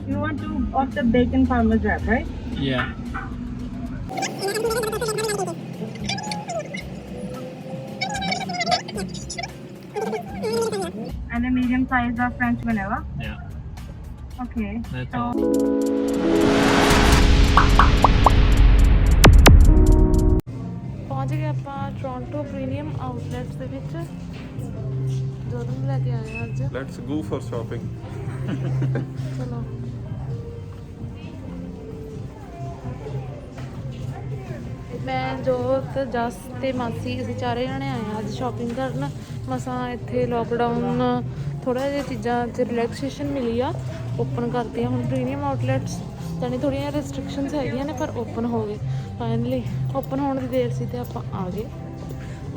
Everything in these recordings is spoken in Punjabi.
You want two of the bacon parmesan wrap, right? Yeah. And a medium size of French vanilla. Yeah. Okay. That's So all. ਪਹੁੰਚ ਗਏ ਆਪਾਂ ਟੋਰਾਂਟੋ ਪ੍ਰੀਮੀਅਮ ਆਊਟਲੈਟਸ ਦੇ ਵਿੱਚ ਜੋ ਨੂੰ ਲੈ ਕੇ ਆਏ ਹਾਂ ਅੱਜ। Let's go for shopping. ਚਲੋ ਮੈਂ ਜੋਤ ਜਸ ਤੇ ਮਾਸੀ ਅਸੀਂ ਚਾਰੇ ਜਣੇ ਆਏ ਹਾਂ ਅੱਜ ਸ਼ਾਪਿੰਗ ਕਰਨ। ਮਸਾਂ ਇੱਥੇ ਲੋਕਡਾਊਨ ਥੋੜ੍ਹਾ ਜਿਹਾ ਚੀਜ਼ਾਂ 'ਚ ਰਿਲੈਕਸੇਸ਼ਨ ਮਿਲੀ ਆ, ਓਪਨ ਕਰਤੀਆਂ ਹੁਣ ਪ੍ਰੀਮੀਅਮ ਆਊਟਲੈਟਸ। ਜਾਣੀ ਥੋੜ੍ਹੀਆਂ ਰੈਸਟ੍ਰਿਕਸ਼ਨਸ ਹੈਗੀਆਂ ਨੇ ਪਰ ਓਪਨ ਹੋ ਗਏ ਫਾਈਨਲੀ। ਓਪਨ ਹੋਣ ਦੀ ਦੇਰ ਸੀ ਤੇ ਆਪਾਂ ਆ ਗਏ।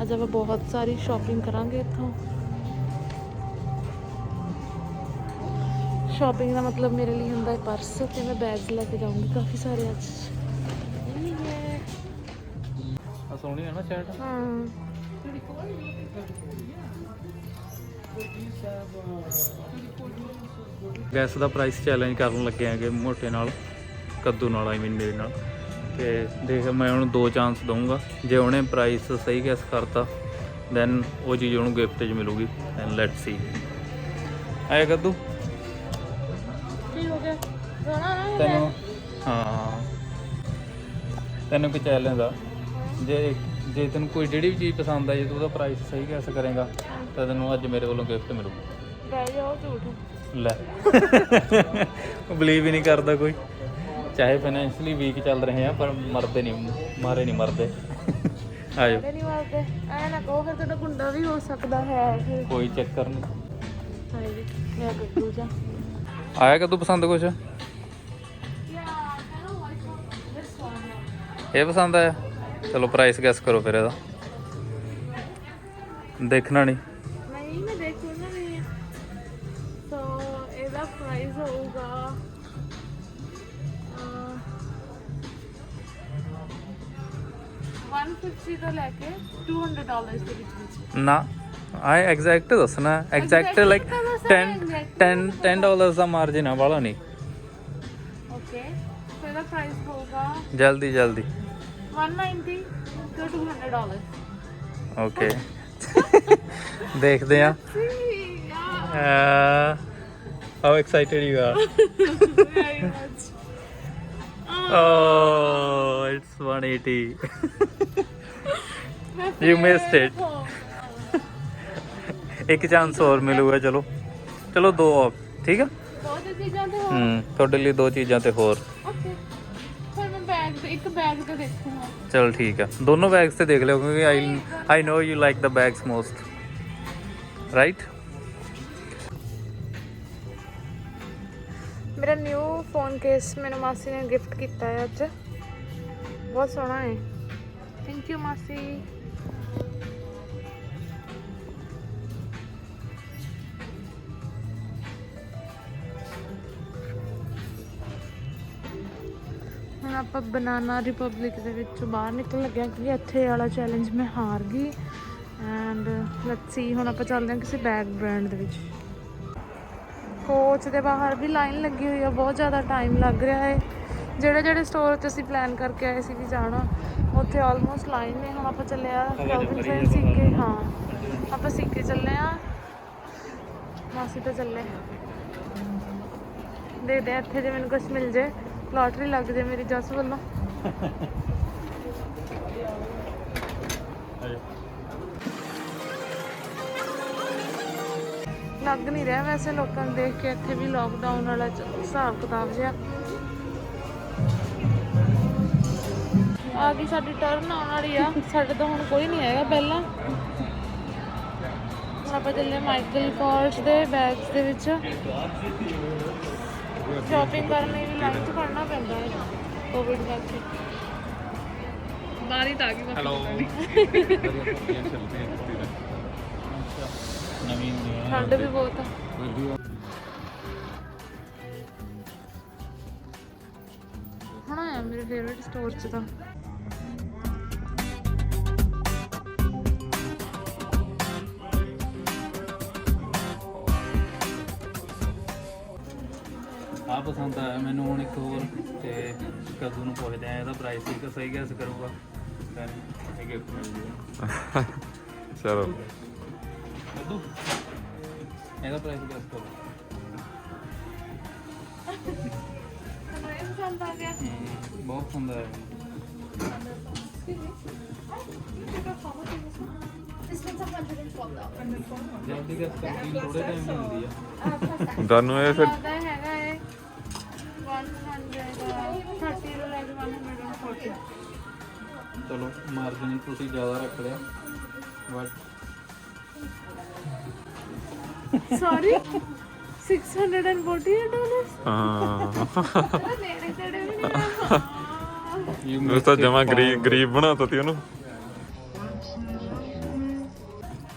ਅੱਜ ਆਪਾਂ ਬਹੁਤ ਸਾਰੀ ਸ਼ਾਪਿੰਗ ਕਰਾਂਗੇ ਇੱਥੋਂ। ਸ਼ਾਪਿੰਗ ਦਾ ਮਤਲਬ ਮੇਰੇ ਲਈ ਹੁੰਦਾ ਹੈ ਪਰਸ, ਤੇ ਮੈਂ ਬੈਗਸ ਲੈ ਕੇ ਜਾਊਂਗੀ ਕਾਫੀ ਸਾਰੇ ਅੱਜ। ਆ ਸੋਹਣੀ ਹੈ ਨਾ ਸ਼ਰਟ। ਹਾਂ ਗੈਸ ਦਾ ਪ੍ਰਾਈਸ ਚੈਲੰਜ ਕਰਨ ਲੱਗੇ ਆਂਗੇ ਮੋਟੇ ਨਾਲ, ਕੱਦੂ ਨਾਲ, ਆਈ ਮੀਨ ਮੇਰੇ ਨਾਲ। ਤੇ ਦੇਖ ਮੈਂ ਉਹਨੂੰ 2 ਚਾਂਸ ਦਊਂਗਾ, ਜੇ ਉਹਨੇ ਪ੍ਰਾਈਸ ਸਹੀ ਗੈਸ ਕਰਤਾ ਦੈਨ ਉਹ ਚੀਜ਼ ਉਹਨੂੰ ਗਿਫਟ 'ਚ ਮਿਲੂਗੀ। And let's see. ਆਇਆ ਕੱਦੂ ਕੀ ਹੋ ਗਿਆ ਤੈਨੂੰ? ਹਾਂ ਤੈਨੂੰ ਕੀ ਚੈਲੰਜ ਆ, ਜੇ ਤੈਨੂੰ ਕੋਈ ਜਿਹੜੀ ਵੀ ਚੀਜ਼ ਪਸੰਦ ਆ, ਜੇ ਤੂੰ ਉਹਦਾ ਪ੍ਰਾਈਸ ਸਹੀ ਗੈਸ ਕਰੇਗਾ ਤਾਂ ਤੈਨੂੰ ਅੱਜ ਮੇਰੇ ਵੱਲੋਂ ਗਿਫਟ ਮਿਲੂਗੀ। ਬਹਿ ਜਾਓ ਝੂਠ। ਲੈ ਬਲੀਵ ਹੀ ਨਹੀਂ ਕਰਦਾ ਕੋਈ। ਚਾਹੇ ਫਾਈਨੈਂਸ਼ਲੀ ਵੀਕ ਚੱਲ ਰਹੇ ਆ ਪਰ ਮਰਦੇ ਨਹੀਂ, ਮਾਰੇ ਨਹੀਂ ਮਰਦੇ। ਆ ਜਾਓ। ਨਹੀਂ ਮਾਰਦੇ ਐ ਨਾ ਕਹੋ, ਫਿਰ ਤੁਹਾਡਾ ਗੁੰਡਾ ਵੀ ਹੋ ਸਕਦਾ ਹੈ ਫਿਰ। ਕੋਈ ਚੱਕਰ ਨਹੀਂ। ਹਾਏ ਵੀ ਮੈਂ ਗੱਡੂ ਜਾ ਆਇਆ ਕਦੋਂ ਪਸੰਦ ਕੁਛ? ਇਹ ਪਸੰਦ ਆਇਆ? ਚਲੋ ਪ੍ਰਾਈਸ ਗੈਸ ਕਰੋ ਫਿਰ ਇਹਦਾ। ਦੇਖਣਾ ਨਹੀਂ। ਨਹੀਂ ਮੈਂ ਦੇਖੂਗਾ ਨਹੀਂ। ਸੋ ਇਹਦਾ ਪ੍ਰਾਈਸ ਹੋਊਗਾ 150 ਤੋਂ ਲੈ ਕੇ $200 ਦੇ ਵਿੱਚ। ਨਾ ਆਏ ਐਗਜ਼ੈਕਟ ਦੱਸਣਾ। ਐਗਜ਼ੈਕਟ ਲਾਈਕ $10 ਦਾ ਮਾਰਜਿਨ ਆ, ਵਾਲਾ ਨਹੀਂ। ਓਕੇ ਸੋ ਇਹਦਾ ਪ੍ਰਾਈਸ ਹੋਊਗਾ ਜਲਦੀ 190 ਤੋਂ $200। ਓਕੇ ਦੇਖਦੇ ਆ। How excited you are? Very much. Oh, it's 180. You missed it. ਇੱਕ ਚਾਂਸ ਹੋਰ ਮਿਲੂਗਾ। ਚਲੋ 2 ਠੀਕ ਆ। ਬਹੁਤ ਚੀਜ਼ਾਂ ਤੇ ਹੋਰ। ਤੁਹਾਡੇ ਲਈ 2 ਚੀਜ਼ਾਂ ਤੇ ਹੋਰ। ਓਕੇ ਫਿਰ ਮੈਂ ਬੈਗ ਤੇ ਇੱਕ ਬੈਗ ਤੇ ਦੇਖੂੰਗਾ। ਚਲ ਠੀਕ ਆ, ਦੋਨੋਂ ਬੈਗਸ ਤੇ ਦੇਖ ਲਿਓ ਕਿਉਂਕਿ I know you like the bags most, right? ਮੇਰਾ ਨਿਊ ਫੋਨ ਕੇਸ ਮੈਨੂੰ ਮਾਸੀ ਨੇ ਗਿਫਟ ਕੀਤਾ ਹੈ ਅੱਜ। ਬਹੁਤ ਸੋਹਣਾ ਹੈ। ਥੈਂਕ ਯੂ ਮਾਸੀ। ਹੁਣ ਆਪਾਂ ਬਨਾਨਾ ਰਿਪਬਲਿਕ ਦੇ ਵਿੱਚੋਂ ਬਾਹਰ ਨਿਕਲਣ ਲੱਗੇ ਹਾਂ ਕਿਉਂਕਿ ਇੱਥੇ ਵਾਲਾ ਚੈਲੰਜ ਮੈਂ ਹਾਰ ਗਈ। ਐਂਡ ਲੈਟਸ ਸੀ ਹੁਣ ਆਪਾਂ ਚੱਲਦੇ ਹਾਂ ਕਿਸੇ ਬੈਗ ਬ੍ਰਾਂਡ ਦੇ ਵਿੱਚ। ਕੋਚ ਦੇ ਬਾਹਰ ਵੀ ਲਾਈਨ ਲੱਗੀ ਹੋਈ ਆ, ਬਹੁਤ ਜ਼ਿਆਦਾ ਟਾਈਮ ਲੱਗ ਰਿਹਾ ਹੈ। ਜਿਹੜੇ ਸਟੋਰ 'ਚ ਅਸੀਂ ਪਲਾਨ ਕਰਕੇ ਆਏ ਸੀ ਵੀ ਜਾਣਾ, ਉੱਥੇ ਆਲਮੋਸਟ ਲਾਈਨ ਨੇ। ਹੁਣ ਆਪਾਂ ਚੱਲੇ ਆ ਕੈਲਵਿਨ ਸੀਕੇ। ਹਾਂ ਆਪਾਂ ਸੀਕੇ ਚੱਲੇ ਆ, ਮਾਸੀ ਤਾਂ ਚੱਲੇ। ਦੇਖਦੇ ਆ ਇੱਥੇ ਜੇ ਮੈਨੂੰ ਕੁਛ ਮਿਲ ਜੇ, ਲਾਟਰੀ ਲੱਗ ਜੇ ਮੇਰੀ ਜੱਸ ਵੱਲੋਂ। ਲੱਗ ਨਹੀਂ ਰਿਹਾ ਵੈਸੇ ਲੋਕਾਂ ਨੂੰ ਦੇਖ ਕੇ ਇੱਥੇ ਵੀ ਲੋਕਡਾਊਨ ਵਾਲਾ ਹਿਸਾਬ ਕਿਤਾਬ ਜਿਹਾ। ਆ ਗਈ ਸਾਡੀ ਟਰਨ ਆਉਣ ਵਾਲੀ ਆ। ਸਾਡੇ ਤਾਂ ਹੁਣ ਕੋਈ ਨਹੀਂ ਹੈਗਾ ਪਹਿਲਾਂ। ਹੁਣ ਆਪਾਂ ਚੱਲੇ ਮਾਈਕਲ ਕੋਰਸ ਦੇ ਬੈਗਸ ਦੇ ਵਿੱਚ। ਸ਼ਾਪਿੰਗ ਕਰਨ ਲਈ ਵੀ ਲਾਈਨ 'ਚ ਖੜਨਾ ਪੈਂਦਾ ਹੈ ਕੋਵਿਡ ਕਰਕੇ। ਬਾਰੀ ਤਾਂ ਆ ਗਈ। ਹੈਲੋ ਠੰਡ ਵੀ ਬਹੁਤ ਆ। ਹੁਣ ਆਇਆ ਮੇਰੇ ਫੇਵਰਟ ਸਟੋਰ 'ਚ ਤਾਂ। ਆ ਪਸੰਦ ਆਇਆ ਮੈਨੂੰ। ਹੁਣ ਇੱਕ ਹੋਰ ਤੇ ਕਦੋਂ ਨੂੰ ਪੁੱਛਦੇ ਆ ਇਹਦਾ ਪ੍ਰਾਈਸ ਠੀਕ ਸਹੀ ਗੈਸ ਕਰੂਗਾ ਫਿਰ ਇਹ ਗਿਫਟ ਮਿਲ ਜੂਗਾ। ਚਲੋ ਕਦੋਂ ਇਹਦਾ ਪ੍ਰਾਈਸ ਗੈਸ ਕਰੋ। ਪਸੰਦ ਆ ਗਿਆ। ਬਹੁਤ ਪਸੰਦ ਆਇਆ ਜਲਦੀ ਗੈਸ ਕਰਦੀ ਥੋੜੇ ਟਾਈਮ ਦੀ ਹੁੰਦੀ ਆ। ਤੁਹਾਨੂੰ ਇਹ ਫਿਰ ਦਾ ਹੈਗਾ ਇਹ 130 ਤੋਂ ਲੈ ਕੇ 140। ਚਲੋ ਮਾਰਜਨ ਤੁਸੀਂ ਜ਼ਿਆਦਾ ਰੱਖ ਲਿਆ ਬਟ ਸੌਰੀ $648। ਹਾਂ ਨੇੜੇ ਤੇੜੇ ਵੀ ਨਹੀਂ ਆ। ਉਸ ਤਾਂ ਜਮਾ ਗਰੀਬ ਬਣਾਤਾ ਤੀ ਉਹਨੂੰ।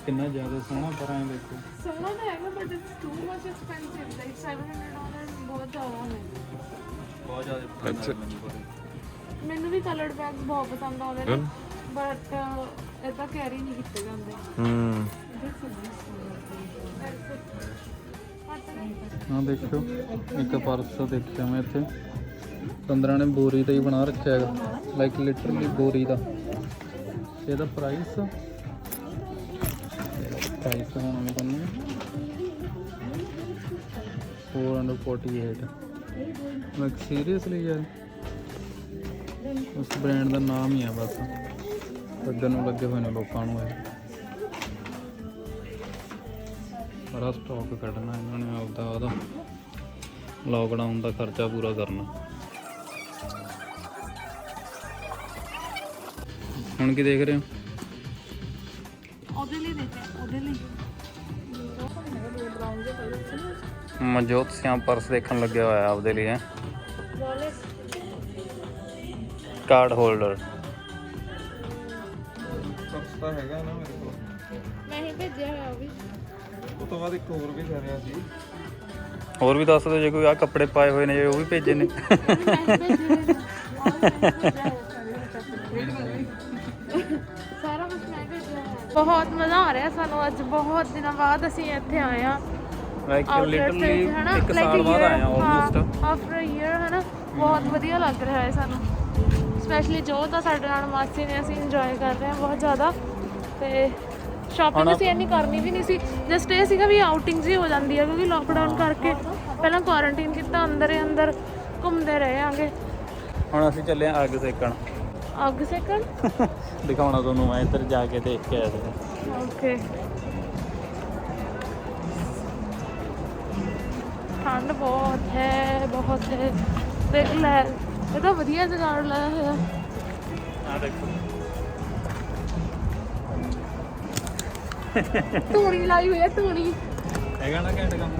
ਕਿੰਨਾ ਜ਼ਿਆਦਾ ਸੋਹਣਾ ਪਰ ਐਂ ਦੇਖੋ ਸੋਹਣਾ ਤਾਂ ਹੈਗਾ but it's too much expensive. Like $700 ਬਹੁਤ ਜ਼ਿਆਦਾ ਹੈ। ਬਹੁਤ ਜ਼ਿਆਦਾ ਪਸੰਦ ਆਇਆ ਮੈਨੂੰ ਪਰ ਮੈਨੂੰ ਵੀ ਕਲਰਡ ਬੈਗ ਬਹੁਤ ਪਸੰਦ ਆਉਂਦੇ ਨੇ ਬਟ ਇਹ ਤਾਂ ਕੈਰੀ ਨਹੀਂ ਕੀਤੇ ਜਾਂਦੇ। ਹਾਂ ਦੇਖਿਓ ਇੱਕ ਪਰਸ ਦੇਖਿਆ ਮੈਂ ਇੱਥੇ 15 ਨੇ ਬੋਰੀ ਦਾ ਹੀ ਬਣਾ ਰੱਖਿਆ ਹੈਗਾ ਲਾਈਕ ਲਿਟਰਲੀ ਬੋਰੀ ਦਾ। ਇਹਦਾ ਪ੍ਰਾਈਸ ਹੁਣ ਮੈਂ ਤੁਹਾਨੂੰ 448। ਮੈਂ ਸੀਰੀਅਸਲੀ ਯਾਰ ਉਸ ਬ੍ਰਾਂਡ ਦਾ ਨਾਮ ਹੀ ਆ ਬਸ ਲੱਗਣ ਨੂੰ ਲੱਗੇ ਹੋਏ ਨੇ ਲੋਕਾਂ ਨੂੰ। ਇਹ ਸਾਰਾ ਸਟਾਕ ਕੱਢਣਾ ਇਹਨਾਂ ਨੇ ਆਪਦਾ ਉਹਦਾ ਲੋਕਡਾਊਨ ਦਾ ਖਰਚਾ ਪੂਰਾ ਕਰਨਾ। ਹੁਣ ਕੀ ਦੇਖ ਰਹੇ ਹੋ? ਉਹਦੇ ਲਈ ਦੇਖਿਆ ਉਹਦੇ ਲਈ ਮਨਜੋਤ ਸਿਆਂ ਪਰਸ ਦੇਖਣ ਲੱਗਿਆ ਹੋਇਆ ਆਪਦੇ ਲਈ ਹੈ। ਕਾਰਡ ਹੋਲਡਰ ਸਸਤਾ ਹੈਗਾ ਨਾ ਮੇਰੇ ਕੋਲ। ਮੈਂ ਹੀ ਭੇਜਿਆ ਹੋਇਆ ਉਹ ਵੀ। ਉਹ ਤੋਂ ਬਾਅਦ ਇੱਕ ਹੋਰ ਵੀ ਕਰ ਰਿਹਾ ਸੀ। ਹੋਰ ਵੀ ਦੱਸ ਦਿਓ ਜੇ ਕੋਈ ਆ ਕੱਪੜੇ ਪਾਏ ਹੋਏ ਨੇ ਜੇ ਉਹ ਵੀ ਭੇਜੇ ਨੇ। ਸਾਰਾ ਕੁਝ ਮੈਂ ਭੇਜਿਆ ਹੋਇਆ। ਬਹੁਤ ਮਜ਼ਾ ਆ ਰਿਹਾ ਸਾਨੂੰ ਅੱਜ। ਬਹੁਤ ਦਿਨਾਂ ਬਾਅਦ ਅਸੀਂ ਇੱਥੇ ਆਏ ਆ ਲਾਈਕ ਲਿਟਰਲੀ ਇੱਕ ਸਾਲ ਬਾਅਦ ਆਇਆ ਆਲਮੋਸਟ ਆਫਟਰ ਅ ਈਅਰ ਹੈ ਨਾ। ਬਹੁਤ ਵਧੀਆ ਲੱਗ ਰਿਹਾ ਹੈ ਸਾਨੂੰ ਸਪੈਸ਼ਲੀ ਜੋ ਤਾਂ ਸਾਡੇ ਨਾਲ ਮਾਸੀ ਨੇ। ਅਸੀਂ ਇੰਜੋਏ ਕਰ ਰਹੇ ਹਾਂ ਬਹੁਤ ਜ਼ਿਆਦਾ। ਤੇ ਸ਼ਾਪਿੰਗ ਅਸੀਂ ਇੰਨੀ ਕਰਨੀ ਵੀ ਨਹੀਂ ਸੀ। ਜਸਟ ਇਹ ਸੀਗਾ ਵੀ ਆਊਟਿੰਗ ਜੀ ਹੋ ਜਾਂਦੀ ਹੈ ਕਿਉਂਕਿ ਲੋਕਡਾਊਨ ਕਰਕੇ ਪਹਿਲਾਂ ਕੁਆਰੰਟੀਨ ਕੀਤਾ ਅੰਦਰ ਹੀ ਅੰਦਰ ਘੁੰਮਦੇ ਰਹੇ ਆਂਗੇ। ਹੁਣ ਅਸੀਂ ਚੱਲੇ ਆ ਅੱਗ ਸੇਕਣ। ਅੱਗ ਸੇਕਣ ਦਿਖਾਉਣਾ ਤੁਹਾਨੂੰ ਮੈਂ ਇੱਧਰ ਜਾ ਕੇ ਦੇਖ ਕੇ ਆਇਆ ਸੀ। ਓਕੇ ਠੰਡ ਬਹੁਤ ਹੈ ਦੇਖ ਲੈ। ਇਹ ਤਾਂ ਵਧੀਆ ਜਗਾੜ ਲਾਇਆ ਹੋਇਆ। ਆ ਦੇਖੋ ਧੂਣੀ ਲਾਈ ਹੋਈ ਹੈ ਧੂਣੀ। ਹੈਗਾ ਨਾ ਘੈਂਟ ਕੰਮ।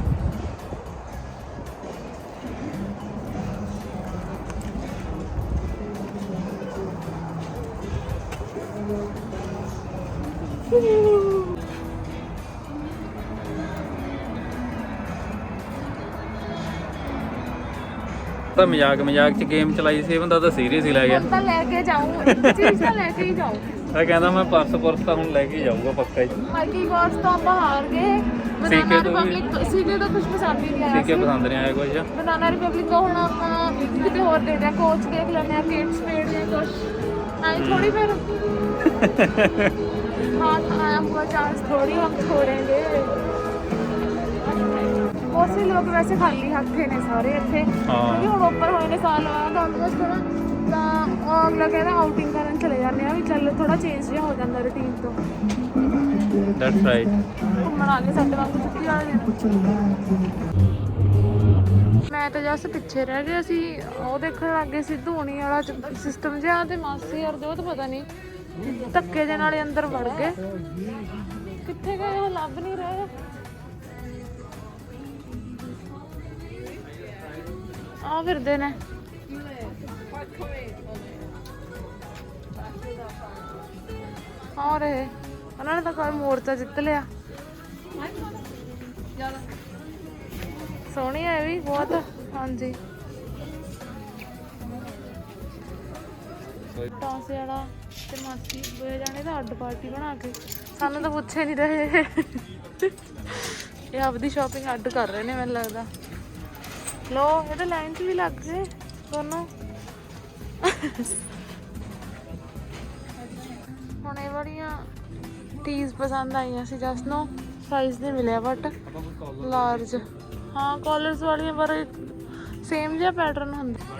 ਤਾਂ ਮਜ਼ਾਕ ਚ ਗੇਮ ਚਲਾਈ ਸੀ। ਇਹ ਬੰਦਾ ਤਾਂ ਸੀਰੀਅਸ ਹੀ ਲੈ ਗਿਆ। ਤਾਂ ਲੈ ਕੇ ਜਾਊਂ ਚੀਜ਼ ਤਾਂ ਲੈ ਕੇ ਹੀ ਜਾਊਂ। ਇਹ ਕਹਿੰਦਾ ਮੈਂ ਪਰਸ ਤਾਂ ਹੁਣ ਲੈ ਕੇ ਜਾਊਗਾ ਪੱਕਾ ਹੀ। ਮਾਈਕੀ ਗੌਰਸ ਤੋਂ ਆਪਾਂ ਹਾਰ ਗਏ। ਬਨਾਨਾ ਰਿਪਬਲਿਕ ਸੀਗੇ ਤਾਂ ਕੁਝ ਪਸੰਦ ਹੀ ਨਹੀਂ ਆਇਆ ਸੀਕੇ ਪਸੰਦ ਨਹੀਂ ਆਇਆ ਕੁਝ। ਬਨਾਨਾ ਰਿਪਬਲਿਕ ਤੋਂ ਹੁਣ ਆਪਾਂ ਕਿਤੇ ਹੋਰ ਦੇਖਦੇ ਆ। ਕੋਚ ਦੇਖ ਲੈਂਦੇ ਆ ਕੇਟ ਸਪੇਡ ਜਾਂ ਕੁਛ ਆਈ ਥੋੜੀ। ਫਿਰ हाथ आया हुआ चांस थोड़ी हम छोड़ेंगे। बहुत से लोग वैसे खाली हथे ने सारे इतने क्योंकि हम ऊपर होए ने साल बाद ऑलमोस्ट थोड़ा ਤਾਂ ਅਗਲਾ ਕਹਿੰਦਾ ਆਊਟਿੰਗ ਕਰਨ ਚਲੇ ਜਾਂਦੇ ਆ ਵੀ ਚੱਲ ਥੋੜਾ ਚੇਂਜ ਜਿਹਾ ਹੋ ਜਾਂਦਾ ਰੂਟੀਨ ਤੋਂ। That's right. ਘੁੰਮਣ ਆ ਗਏ ਸਾਡੇ ਵਾਂਗੂ ਛੁੱਟੀ ਵਾਲੇ ਦਿਨ। ਮੈਂ ਤਾਂ ਜਸ ਪਿੱਛੇ ਰਹਿ ਗਏ ਸੀ। ਉਹ ਦੇਖਣ ਲੱਗੇ ਸੀ ਧੂਣੀ ਵਾਲਾ ਸਿਸਟਮ ਜਿਹਾ ਤੇ ਮਾਸੀ ਯਾਰ ਜੋ ਤਾਂ ਪਤਾ ਨਹੀਂ ਧੱਕੇ ਦੇ ਨਾਲੇ ਅੰਦਰ ਵੜ ਗਏ। ਕਿੱਥੇ ਗਏ ਉਹ ਲੱਭ ਨਹੀਂ ਰਹੇ। ਆ ਫਿਰਦੇ ਨੇ। और उन्होंने तो कोई मोर्चा जित लिया। सोहनी है भी बहुत। हाँ जी ਟਾਂਸੇ ਵਾਲਾ ਤੇ ਮਾਸੀ ਦੋਏ ਜਾਣੇ ਤਾਂ ਅੱਡ ਪਾਰਟੀ ਬਣਾ ਕੇ ਸਾਨੂੰ ਤਾਂ ਪੁੱਛੇ ਨਹੀਂ ਰਹੇ। ਇਹ ਆਪਦੀ ਸ਼ਾਪਿੰਗ ਅੱਡ ਕਰ ਰਹੇ ਨੇ ਮੈਨੂੰ ਲੱਗਦਾ। ਲੋ ਇਹਦੇ ਲਾਈਨ 'ਚ ਵੀ ਲੱਗ ਗਏ ਦੋਨੋਂ। ਹੁਣ ਇਹ ਵਾਲੀਆਂ ਟੀਜ਼ ਪਸੰਦ ਆਈਆਂ ਸੀ ਜਸ ਨੂੰ, ਸਾਈਜ਼ ਨਹੀਂ ਮਿਲਿਆ ਬਟ ਲਾਰਜ। ਹਾਂ ਕਾਲਰਸ ਵਾਲੀਆਂ ਪਰ ਸੇਮ ਜਿਹਾ ਪੈਟਰਨ ਹੁੰਦਾ।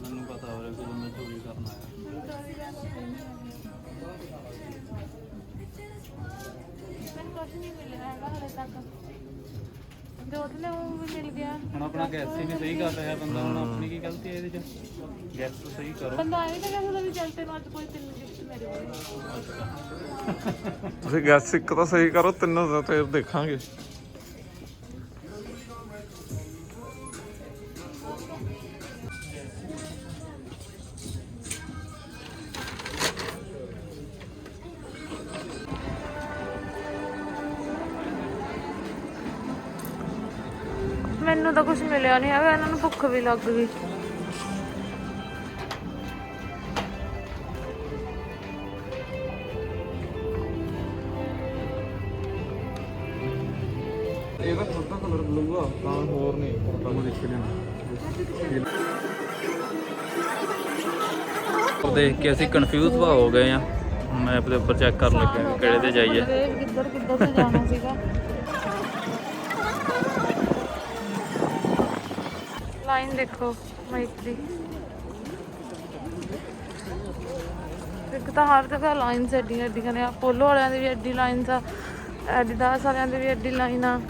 ਮੈਨੂੰ ਪਤਾ ਹੋ ਰਿਹਾ ਕਿ ਮੈਂ ਚੋਰੀ ਕਰਨ ਆਇਆ। ਮੈਨੂੰ ਕੁਛ ਨਹੀਂ ਮਿਲਿਆ ਹੈਗਾ ਹਲੇ ਤੱਕ। ਜੋਤ ਨੇ ਉਹ ਵੀ ਮਿਲ ਗਿਆ। ਹੁਣ ਆਪਣਾ ਗੈਸ ਹੀ ਨਹੀਂ ਸਹੀ ਕਰ ਰਿਹਾ ਬੰਦਾ, ਹੁਣ ਆਪਣੀ ਕੀ ਗਲਤੀ ਹੈ ਇਹਦੇ 'ਚ? ਗੈਸ ਤਾਂ ਸਹੀ ਕਰੋ। ਬੰਦਾ ਇਹ ਤਾਂ ਕਹਿੰਦਾ ਵੀ ਚੱਲ ਤੈਨੂੰ ਅੱਜ ਕੋਈ 3 ਗਿਫਟ ਮੇਰੇ ਕੋਲ। ਤੁਸੀਂ ਗੈਸ ਇੱਕ ਤਾਂ ਸਹੀ ਕਰੋ, ਤਿੰਨੋਂ ਦਾ ਫਿਰ ਦੇਖਾਂਗੇ। ਮੈਨੂੰ ਤਾਂ ਕੁਝ ਮਿਲਿਆ ਨਹੀਂ ਹੈਗਾ, ਇਹਨਾਂ ਨੂੰ ਭੁੱਖ ਵੀ ਲੱਗ ਗਈ। ਇਹਦਾ ਥੋੜਾ ਕਲਰ ਬਲੂ ਆ ਤਾਂ ਹੋਰ ਨਹੀਂ ਉਹ ਦੇਖ ਲੈਣਾ। ਉਹ ਦੇਖ ਕੇ ਅਸੀਂ ਕਨਫਿਊਜ਼ ਹੋ ਗਏ ਆ। ਮੈਪ ਦੇ ਉੱਪਰ ਚੈੱਕ ਕਰਨ ਲੱਗੇ ਕਿ ਕਿਹੜੇ ਤੇ ਜਾਈਏ। ਕਿੱਧਰ ਤੇ ਜਾਣਾ ਸੀਗਾ। ਲਾਈਨ ਦੇਖੋ ਮਾਈਕ ਦੀ, ਇੱਕ ਤਾਂ ਹਰ ਜਗ੍ਹਾ ਲਾਈਨਸ ਐਡੀਆਂ ਐਡੀਆਂ ਨੇ। ਪੋਲੋ ਵਾਲਿਆਂ ਦੀ ਵੀ ਐਡੀ ਲਾਈਨਸ ਆ, ਐਡੀਦਾਸ ਵਾਲਿਆਂ ਦੀ ਵੀ ਐਡੀ ਲਾਈਨ ਆ।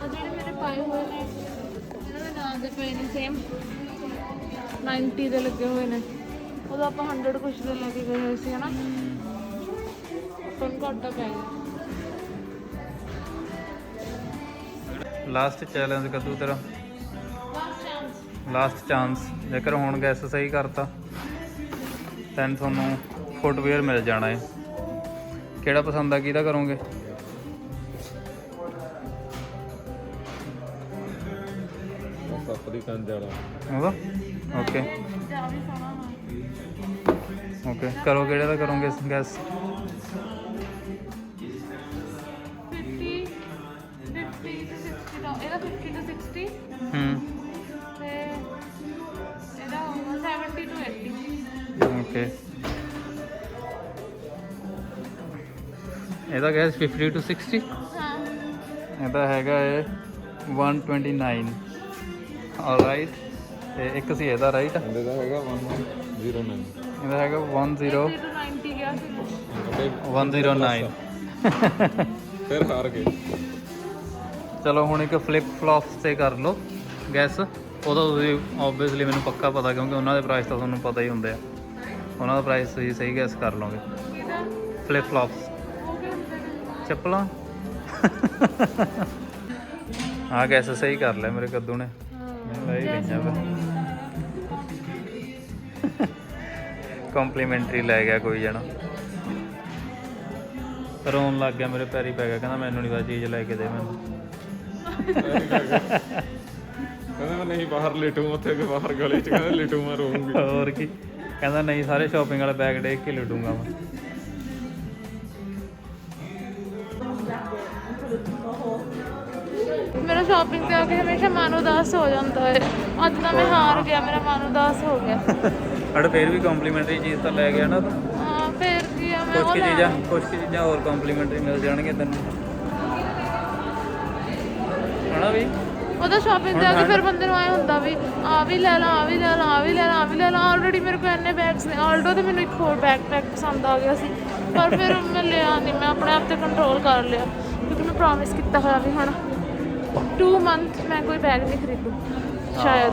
ਜਿਹੜੇ ਮੇਰੇ ਪਾਏ ਹੋਏ ਨੇ ਇਹਨਾਂ ਦੇ ਨਾਮ ਦੇ ਪਏ ਨੇ ਸੇਮ 90 ਦੇ ਲੱਗੇ ਹੋਏ ਨੇ। ਉਦੋਂ ਆਪਾਂ 100 ਕੁਛ ਦੇ ਲੈ ਕੇ ਗਏ ਹੋਏ ਸੀ ਹਨਾ। ਆਪਾਂ ਨੂੰ ਘੱਟ ਪੈ ਗਿਆ। ਲਾਸਟ ਚੈਲੰਜ ਕੱਦੂ ਤੇਰਾ, ਲਾਸਟ ਚਾਂਸ। ਜੇਕਰ ਹੁਣ ਗੈਸ ਸਹੀ ਕਰਤਾ ਤੈਨੂੰ ਤੁਹਾਨੂੰ ਫੁੱਟਵੇਅਰ ਮਿਲ ਜਾਣਾ ਹੈ। ਕਿਹੜਾ ਪਸੰਦ ਆ, ਕਿਹਦਾ ਕਰੋਗੇ? ਸੱਪ ਦੀ ਕੰਜ ਵਾਲਾ ਉਹਦਾ ਓਕੇ ਓਕੇ ਕਰੋ। ਕਿਹੜੇ ਦਾ ਕਰੋਗੇ ਗੈਸ? 50 to 60 ਦਾ ਇਹਦਾ 50 to 60 ਤੇ ਇਹਦਾ ਹੋਊਗਾ 70 to 80। ਓਕੇ ਇਹਦਾ ਗੈਸ 50 to 60। ਹਾਂ ਇਹਦਾ ਹੈਗਾ ਹੈ 129। ਆਲਰਾਈਟ। ਤੇ ਇੱਕ ਸੀ ਇਹਦਾ ਰਾਈਟ। ਇਹਦੇ ਦਾ ਹੈਗਾ 109। ਇਹਦਾ ਹੈਗਾ 80 to 90 ਗਿਆ ਸੀ। 109। ਫਿਰ ਹਾਰ ਗਏ। ਚਲੋ ਹੁਣ ਇੱਕ ਫਲਿਪ ਫਲॉप्स ਤੇ ਕਰ ਲਓ ਗੈਸ। ਉਹਦਾ ਤੁਸੀਂ ਓਬਵੀਅਸਲੀ ਮੈਨੂੰ ਪੱਕਾ ਪਤਾ, ਕਿਉਂਕਿ ਉਹਨਾਂ ਦੇ ਪ੍ਰਾਈਸ ਤਾਂ ਤੁਹਾਨੂੰ ਪਤਾ ਹੀ ਹੁੰਦੇ ਆ। ਉਹਨਾਂ ਦਾ ਪ੍ਰਾਈਸ ਤੁਸੀਂ ਸਹੀ ਗੈਸ ਕਰ ਲਓਗੇ। ਫਲਿਪ ਫਲॉप्स ਚੱਪਲਾਂ। ਹਾਂ ਗੈਸ ਸਹੀ ਕਰ ਲਿਆ ਮੇਰੇ ਕੱਦੂ ਨੇ। ਲੈ ਹੀ ਲਈਆਂ ਫਿਰ। ਕੰਪਲੀਮੈਂਟਰੀ ਲੈ ਗਿਆ ਕੋਈ ਜਣਾ। ਰੋਣ ਲੱਗ ਗਿਆ, ਮੇਰੇ ਪੈਰੀ ਪੈ ਗਿਆ, ਕਹਿੰਦਾ ਮੈਨੂੰ ਨਹੀਂ ਬਸ ਚੀਜ਼ ਲੈ ਕੇ ਦੇ ਮੈਨੂੰ। ਕਹਿੰਦਾ ਮੈਂ ਨਹੀਂ ਬਾਹਰ ਲੇਟੂ, ਉੱਥੇ ਕਿ ਬਾਹਰ ਗਲੀ 'ਚ ਕਹਿੰਦਾ ਲੇਟੂ ਮੈਂ ਰੋਊਂਗੀ। ਹੋਰ ਕੀ ਕਹਿੰਦਾ, ਨਹੀਂ ਸਾਰੇ ਸ਼ਾਪਿੰਗ ਵਾਲੇ ਬੈਗ ਦੇਖ ਕੇ ਲੁੱਟੂਗਾ ਮੈਂ। ਮੇਰਾ ਸ਼ਾਪਿੰਗ ਤੇ ਆ ਕੇ ਹਮੇਸ਼ਾ ਮਨ ਉਦਾਸ ਹੋ ਜਾਂਦਾ ਹੈ। ਅੱਜ ਤਾਂ ਮੈਂ ਹਾਰ ਗਿਆ, ਮੇਰਾ ਮਨ ਉਦਾਸ ਹੋ ਗਿਆ। ਬਟ ਫਿਰ ਵੀ ਕੰਪਲੀਮੈਂਟਰੀ ਚੀਜ਼ ਤਾਂ ਲੈ ਗਿਆ ਨਾ ਤੂੰ। ਹਾਂ ਫੇਰ ਕੀ ਆ, ਮੈਂ ਕੁਝ ਕੁ ਚੀਜ਼ਾਂ ਹੋਰ ਕੰਪਲੀਮੈਂਟਰੀ ਮਿਲ ਜਾਣਗੀਆਂ ਤੈਨੂੰ, ਹਨਾ ਵੀ। ਉਹਦਾ ਸ਼ਾਪਿੰਗ ਤੇ ਆ ਕੇ ਫਿਰ ਬੰਦੇ ਨੂੰ ਆਏ ਹੁੰਦਾ ਵੀ ਆ ਵੀ ਲੈ ਲਾ, ਆ ਵੀ ਲੈ ਲਾ, ਆ ਵੀ ਲੈ ਲਾ, ਆ ਵੀ ਲੈ ਲਾ। ਆਲਰੇਡੀ ਮੇਰੇ ਕੋਲ ਇੰਨੇ ਬੈਗਸ ਨੇ। ਆਲਡੋ ਤੇ ਮੈਨੂੰ ਇੱਕ ਹੋਰ ਬੈਕਪੈਕ ਪਸੰਦ ਆ ਗਿਆ ਸੀ, ਪਰ ਫਿਰ ਮੈਂ ਲਿਆ ਨਹੀਂ। ਮੈਂ ਆਪਣੇ ਆਪ ਤੇ ਕੰਟਰੋਲ ਕਰ ਲਿਆ, ਕਿਉਂਕਿ ਮੈਂ ਪ੍ਰੋਮਿਸ ਕੀਤਾ ਹੋਇਆ ਵੀ ਹੁਣ 2 ਮੰਥ ਮੈਂ ਕੋਈ ਬੈਗ ਨਹੀਂ ਖਰੀਦੂ ਸ਼ਾਇਦ।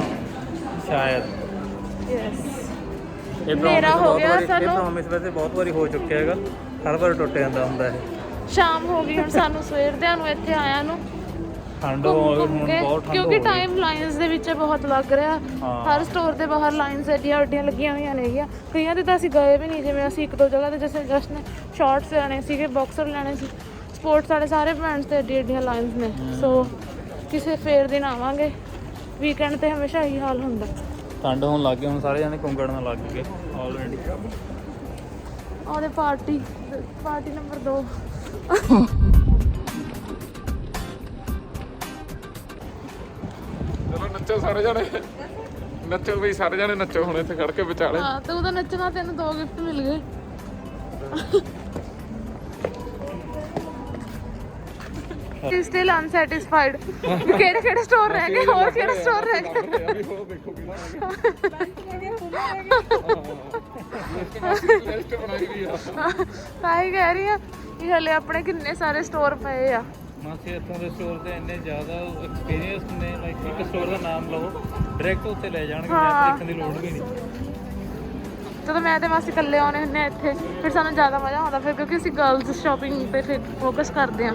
ਯੈਸ ਇਹ ਮੇਰਾ ਹੋ ਗਿਆ ਇਹ ਸਾਨੂੰ। ਪ੍ਰੋਮਿਸ ਵੈਸੇ ਬਹੁਤ ਵਾਰੀ ਹੋ ਚੁੱਕਿਆ ਹੈਗਾ, ਹਰ ਵਾਰ ਟੁੱਟ ਜਾਂਦਾ ਹੁੰਦਾ ਇਹ। ਸ਼ਾਮ ਹੋ ਗਈ ਹੁਣ ਸਾਨੂੰ ਸਵੇਰ ਦਿਆਂ ਨੂੰ ਇੱਥੇ ਆਇਆ ਨੂੰ। ਠੰਡ ਹੁਣ ਬਹੁਤ ਠੰਡ ਕਿਉਂਕਿ ਟਾਈਮ ਲਾਈਨਸ ਦੇ ਵਿੱਚ ਬਹੁਤ ਲੱਗ ਰਿਹਾ। ਹਾਂ। ਹਰ ਸਟੋਰ ਦੇ ਬਾਹਰ ਲਾਈਨਸ ਐਡੀਆਂ ਵੱਡੀਆਂ ਲੱਗੀਆਂ ਹੋਈਆਂ ਨੇਗੀਆਂ। ਕਈਆਂ ਤੇ ਤਾਂ ਅਸੀਂ ਗਏ ਵੀ ਨਹੀਂ, ਜਿਵੇਂ ਅਸੀਂ 1-2 ਜਗ੍ਹਾ ਤੇ ਜਸਟ ਨੇ ਸ਼ਾਰਟਸ ਲੈਣੇ ਸੀਗੇ, ਬਾਕਸਰ ਲੈਣੇ ਸੀ, ਸਪੋਰਟਸ ਵਾਲੇ ਸਾਰੇ ਬ੍ਰਾਂਡਸ ਤੇ ਐਡੀਆਂ ਲਾਈਨਸ ਨੇ। ਸੋ ਕਿਸੇ ਫੇਰ ਦਿਨ ਆਵਾਂਗੇ, ਵੀਕਐਂਡ ਤੇ ਹਮੇਸ਼ਾ ਇਹੀ ਹਾਲ ਹੁੰਦਾ। ਠੰਡ ਹੋਣ ਲੱਗ ਗਈ ਹੁਣ, ਸਾਰੇ ਜਾਣੇ ਕੁੰਗੜਨ ਲੱਗ ਗਏ ਆਲਰੇਡੀ। ਉਹਦੇ ਪਾਰਟੀ ਨੰਬਰ 2। ਚਲੋ ਨੱਚੋ ਸਾਰੇ ਜਣੇ, ਨੱਚੋ ਬਈ ਸਾਰੇ ਜਣੇ ਨੱਚੋ ਹੁਣ ਇੱਥੇ ਖੜ ਕੇ ਵਿਚਾਲੇ। ਹਾਂ ਤੇ ਉਹਦਾ ਨੱਚਣਾ, ਤੈਨੂੰ 2 ਗਿਫਟ ਮਿਲ ਗਏ। ਸਟਿਲ ਅਨਸੈਟੀਸਫਾਈਡ। ਕਿਹੜੇ ਸਟੋਰ ਰਹਿ ਗਏ, ਹੋਰ ਕਿਹੜੇ ਸਟੋਰ ਰਹਿ ਗਏ? ਉਹ ਦੇਖੋ ਕਿਹੜਾ ਲਿਸਟ ਬਣਾਈ ਵੀ ਆ। ਤਾਂ ਹੀ ਕਹਿ ਰਹੀ ਆ ਕਿ ਹਲੇ ਆਪਣੇ ਕਿੰਨੇ ਸਾਰੇ ਸਟੋਰ ਪਏ ਆ। ਮਾਸੀ ਇੱਥੋਂ ਦੇ ਸਟੋਰ ਤੇ ਇੰਨੇ ਜ਼ਿਆਦਾ ਐਕਸਪੀਰੀਅੰਸ ਨੇ, ਲਾਈਕ ਇੱਕ ਸਟੋਰ ਦਾ ਨਾਮ ਲਓ, ਡਾਇਰੈਕਟ ਉੱਥੇ ਲੈ ਜਾਣਗੇ, ਜਾਂ ਦੇਖਣ ਦੀ ਲੋੜ ਵੀ ਨਹੀਂ। ਜਦੋਂ ਮੈਂ ਤੇ ਮਾਸੀ ਇਕੱਲੇ ਆਉਣੇ ਹੁੰਦੇ ਆ ਇੱਥੇ, ਫਿਰ ਸਾਨੂੰ ਜ਼ਿਆਦਾ ਮਜ਼ਾ ਆਉਂਦਾ ਫਿਰ, ਕਿਉਂਕਿ ਅਸੀਂ ਗਰਲਸ ਸ਼ਾਪਿੰਗ ਤੇ ਫਿਰ ਫੋਕਸ ਕਰਦੇ ਆ।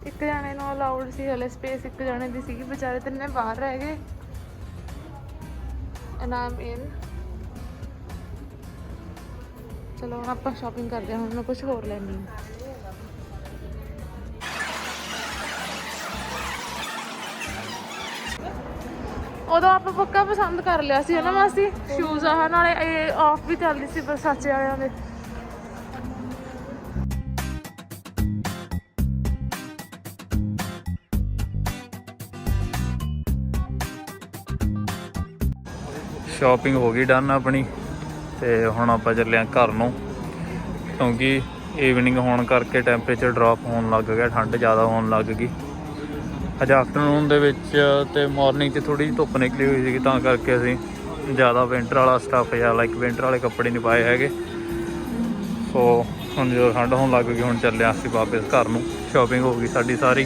ਇੱਕ ਜਾਣੇ ਨੂੰ ਅਲਾਉਡ ਸੀ ਹਲੇ ਸਪੇਸ, ਇੱਕ ਜਾਣੇ ਦੀ ਸੀਗੀ, ਵਿਚਾਰੇ ਤਿੰਨੇ ਬਾਹਰ ਰਹਿ ਗਏ। And I am in. ਚਲੋ ਹੁਣ ਆਪਾਂ ਸ਼ਾਪਿੰਗ ਕਰਦੇ ਹਾਂ। ਹੁਣ ਮੈਂ ਕੁਝ ਹੋਰ ਲੈਣੀ ਹੈ। ਉਦੋਂ ਆਪਾਂ ਪੱਕਾ ਪਸੰਦ ਕਰ ਲਿਆ ਸੀ ਨਾ ਮਾਸੀ, ਸ਼ੂਜ਼ ਆਹ, ਨਾਲੇ ਇਹ ਆਫ ਵੀ ਚੱਲਦੀ ਸੀ ਬਰਸਾਚੇ ਵਾਲਿਆਂ ਦੇ। ਸ਼ਾਪਿੰਗ ਹੋ ਗਈ ਡਨ ਆਪਣੀ, ਤੇ ਹੁਣ ਆਪਾਂ ਚੱਲੇ ਹਾਂ ਘਰ ਨੂੰ, ਕਿਉਂਕਿ ਈਵਨਿੰਗ ਹੋਣ ਕਰਕੇ ਟੈਂਪਰੇਚਰ ਡ੍ਰੌਪ ਹੋਣ ਲੱਗ ਗਿਆ, ਠੰਡ ਜ਼ਿਆਦਾ ਹੋਣ ਲੱਗ ਗਈ। ਅੱਜ ਆਫਟਰਨੂਨ ਦੇ ਵਿੱਚ ਤੇ ਮਾਰਨਿੰਗ 'ਚ ਥੋੜ੍ਹੀ ਜਿਹੀ ਧੁੱਪ ਨਿਕਲੀ ਹੋਈ ਸੀਗੀ, ਤਾਂ ਕਰਕੇ ਅਸੀਂ ਜ਼ਿਆਦਾ ਵਿੰਟਰ ਵਾਲਾ ਸਟੱਫ ਜਾਂ ਲਾਈਕ ਵਿੰਟਰ ਵਾਲੇ ਕੱਪੜੇ ਨਹੀਂ ਪਾਏ ਹੈਗੇ। ਸੋ ਹੁਣ ਜਦੋਂ ਠੰਡ ਹੋਣ ਲੱਗ ਗਈ, ਹੁਣ ਚੱਲਿਆ ਅਸੀਂ ਵਾਪਸ ਘਰ ਨੂੰ। ਸ਼ਾਪਿੰਗ ਹੋ ਗਈ ਸਾਡੀ ਸਾਰੀ।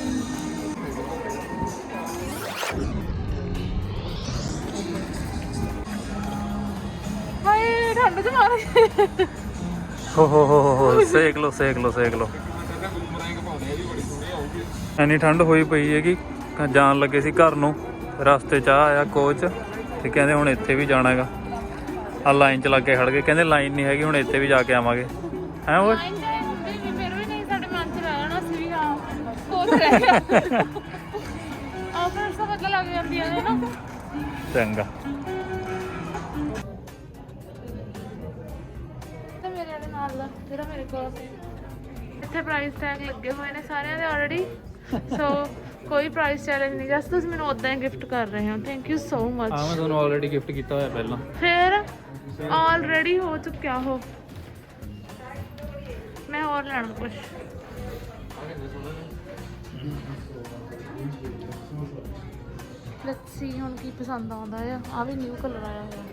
ਹਾਏ ਠੰਡ 'ਚ ਮਾਰੇ। ਹੋ ਸੇਕ ਲਓ ਸੇਕ ਲਓ ਸੇਕ ਲਓ। ਇੰਨੀ ਠੰਡ ਹੋਈ ਪਈ ਹੈਗੀ, ਜਾਣ ਲੱਗੇ ਸੀ ਘਰ ਨੂੰ, ਰਸਤੇ 'ਚ ਆਇਆ ਕੋਚ ਤੇ ਕਹਿੰਦੇ ਹੁਣ ਇੱਥੇ ਵੀ ਜਾਣਾ ਹੈਗਾ। ਆ ਲਾਈਨ 'ਚ ਲੱਗ ਕੇ ਖੜ ਗਏ, ਕਹਿੰਦੇ ਲਾਈਨ ਨਹੀਂ ਹੈਗੀ, ਹੁਣ ਇੱਥੇ ਵੀ ਜਾ ਕੇ ਆਵਾਂਗੇ। ਹੈ ਉਹ ਫਿਰ ਵੀ ਨਹੀਂ, ਸਾਡੇ ਮਨ 'ਚ ਰਹਿ ਜਾਣਾ ਸੀ ਵੀ ਹਾਂ ਕੋਚ ਰਹਿ ਗਿਆ। ਆਫਰਸ ਤਾਂ ਪਤਾ ਲੱਗ ਜਾਂਦੀਆਂ ਨੇ ਨਾ। ਚੰਗਾ। ਤੇ ਮੇਰੇ ਵਾਲੇ ਨਾਲ ਦਾ ਜਿਹੜਾ ਮੇਰੇ ਕੋਲ ਸੀ, ਇੱਥੇ ਪ੍ਰਾਈਸ ਟੈਗ ਲੱਗੇ ਹੋਏ ਨੇ ਸਾਰਿਆਂ ਦੇ ਆਲਰੇਡੀ। ਸੋ ਕੋਈ ਪ੍ਰਾਈਸ ਚੈਲੰਜ ਨਹੀਂ, ਜਸਟ ਤੁਸੀਂ ਮੈਨੂੰ ਉਦਾਂ ਹੀ ਗਿਫਟ ਕਰ ਰਹੇ ਹੋ। Thank you so much. ਹਾਂ ਮੈਂ ਤੁਹਾਨੂੰ ਆਲਰੇਡੀ ਗਿਫਟ ਕੀਤਾ ਹੋਇਆ ਪਹਿਲਾਂ। ਫਿਰ ਆਲਰੇਡੀ ਹੋ ਚੁੱਕਿਆ ਹੋ। ਮੈਂ ਹੋਰ ਲੈਣਾ ਕੁਛ। ਲੈਟਸ ਸੀ ਹੁਣ ਕੀ ਪਸੰਦ ਆਉਂਦਾ ਆ ਵੀ ਨਿਊ ਕਲਰ ਆਇਆ ਹੋਇਆ।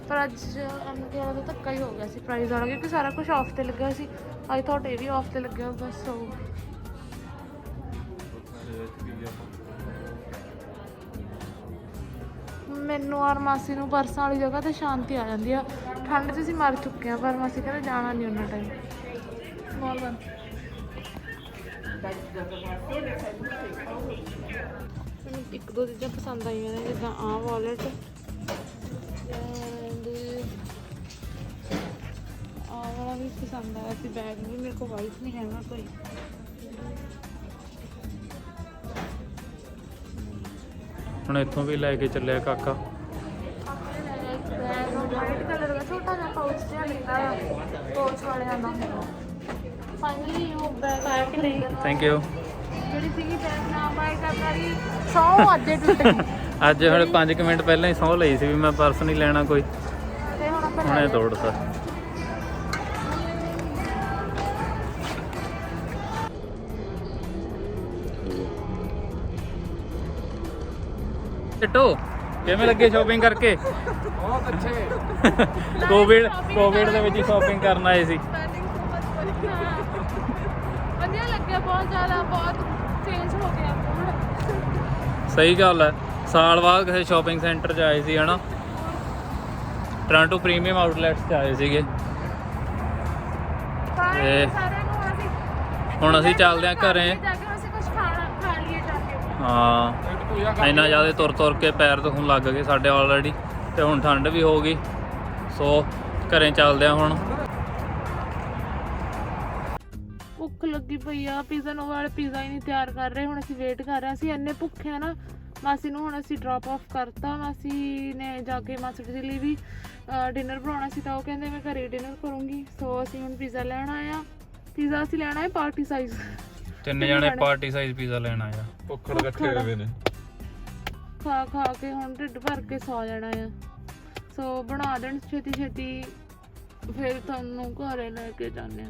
ਪਰ ਅੱਜ ਮੈਨੂੰ ਥੋੜਾ ਜਿਹਾ ਧੱਕਾ ਹੀ ਹੋ ਗਿਆ ਸੀ ਪ੍ਰਾਈਸ ਵਾਲਾ, ਕਿਉਂਕਿ ਸਾਰਾ ਕੁਝ ਆਫ ਤੇ ਲੱਗਿਆ ਸੀ। ਆਈ ਥੋਟ ਇਹ ਵੀ ਆਫ ਤੇ ਲੱਗਿਆ ਬਸ। ਸੋ ਮੈਨੂੰ ਔਰ ਮਾਸੀ ਨੂੰ ਪਰਸਾਂ ਵਾਲੀ ਜਗ੍ਹਾ ਤੇ ਸ਼ਾਂਤੀ ਆ ਜਾਂਦੀ ਆ। ਠੰਡ 'ਚ ਅਸੀਂ ਮਰ ਚੁੱਕੇ ਹਾਂ, ਪਰ ਮਾਸੀ ਕਹਿੰਦੇ ਜਾਣਾ ਨਹੀਂ ਉਹਨਾਂ ਟਾਈਮ। Small one. ਮੈਨੂੰ 1-2 ਚੀਜ਼ਾਂ ਪਸੰਦ ਆਈਆਂ ਨੇ, ਜਿੱਦਾਂ ਆਹ ਵਾਲਟ ਐਂਡ ਆਹ ਵਾਲਾ ਵੀ ਪਸੰਦ ਆਇਆ ਸੀ। ਬੈਗ ਵੀ ਮੇਰੇ ਕੋਲ ਵਾਈਟ ਨਹੀਂ ਹੈਗਾ ਕੋਈ। ਹੁਣ ਇੱਥੋਂ ਵੀ ਲੈ ਕੇ ਚੱਲਿਆ ਕਾਕਾ। ਵਾਈਟ ਕਲਰ ਦਾ ਛੋਟਾ ਜਿਹਾ ਪਾਊਚ ਜਿਹਾ ਲਿਖਦਾ ਆ ਕੋਚ ਵਾਲਿਆਂ ਦਾ। ਫਾਈਨਲੀ ਉਹ ਬੈਗ ਆਇਆ ਕਿ ਨਹੀਂ। Thank you. ਜਿਹੜੀ ਸੀਗੀ ਬੈਗ ਨਾ ਬਾਈ ਕਰਨ ਵਾਲੀ ਸੌ ਅੱਜੇ ਟੁੱਟ ਗਈ। ਅੱਜ ਹੁਣ 5 ਮਿੰਟ ਪਹਿਲਾਂ ਹੀ ਸਹੁੰ ਲਈ ਸੀ ਵੀ ਮੈਂ ਪਰਸ ਨਹੀਂ ਲੈਣਾ ਕੋਈ, ਤੇ ਹੁਣ ਆਪਾਂ ਹੁਣੇ ਤੋੜਤਾ। ਟੋ ਕਿਵੇਂ ਲੱਗੇ ਸ਼ਾਪਿੰਗ ਕਰਕੇ? ਬਹੁਤ ਅੱਛੇ। ਕੋਵਿਡ ਦੇ ਵਿੱਚ ਸ਼ਾਪਿੰਗ ਕਰਨ ਆਏ ਸੀ। ਵਧੀਆ ਲੱਗਿਆ ਬਹੁਤ ਜ਼ਿਆਦਾ, ਬਹੁਤ ਚੇਂਜ ਹੋ ਗਿਆ ਹੁਣ। ਸਹੀ ਗੱਲ ਹੈ, ਸਾਲ ਬਾਅਦ ਕਿਸੇ ਸ਼ਾਪਿੰਗ ਸੈਂਟਰ 'ਚ ਆਏ ਸੀ ਹਨਾ। ਟੋਰਾਂਟੋ ਪ੍ਰੀਮੀਅਮ ਆਊਟਲੈਟਸ 'ਚ ਆਏ ਸੀਗੇ। ਤੇ ਹੁਣ ਅਸੀਂ ਚੱਲਦੇ ਹਾਂ ਘਰੇ। ਹਾਂ, ਇੰਨਾ ਜ਼ਿਆਦਾ ਤੁਰ ਕੇ ਪੈਰ ਦੁਖਣ ਲੱਗ ਗਏ ਸਾਡੇ ਆਲਰੇਡੀ, ਤੇ ਹੁਣ ਠੰਡ ਵੀ ਹੋ ਗਈ, ਸੋ ਘਰੇ ਚੱਲਦੇ ਹਾਂ ਹੁਣ। ਭੁੱਖ ਲੱਗੀ ਪਈ ਆ, ਪੀਜ਼ਾ ਨੋਵਾ ਵਾਲੇ ਪੀਜ਼ਾ ਹੀ ਨਹੀਂ ਤਿਆਰ ਕਰ ਰਹੇ। ਹੁਣ ਅਸੀਂ ਵੇਟ ਕਰ ਰਹੇ ਹਾਂ, ਅਸੀਂ ਇੰਨੇ ਭੁੱਖੇ ਆ ਨਾ। ਮਾਸੀ ਨੂੰ ਹੁਣ ਅਸੀਂ ਡ੍ਰੌਪ ਆਫ ਕਰਤਾ। ਮਾਸੀ ਨੇ ਜਾ ਕੇ ਮਾਸੀ ਦੇ ਲਈ ਵੀ ਡਿਨਰ ਬਣਾਉਣਾ ਸੀ, ਤਾਂ ਉਹ ਕਹਿੰਦੇ ਮੈਂ ਘਰੇ ਡਿਨਰ ਕਰੂੰਗੀ। ਸੋ ਅਸੀਂ ਹੁਣ ਪੀਜ਼ਾ ਲੈਣ ਆਏ ਆ। ਪੀਜ਼ਾ ਅਸੀਂ ਲੈਣਾ ਹੈ ਪਾਰਟੀ ਸਾਈਜ਼। 3 ਜਣੇ ਪਾਰਟੀ ਸਾਈਜ਼ ਪੀਜ਼ਾ ਲੈਣ ਆਇਆ। ਭੁੱਖੜ ਇਕੱਠੇ ਹੋਏ ਨੇ। ਖਾ ਕੇ ਹੁਣ ਢਿੱਡ ਭਰ ਕੇ ਸੌ ਜਾਣਾ ਆ। ਸੋ ਬਣਾ ਦੇਣ ਛੇਤੀ, ਫਿਰ ਤੁਹਾਨੂੰ ਘਰੇ ਲੈ ਕੇ ਜਾਂਦੇ ਆ।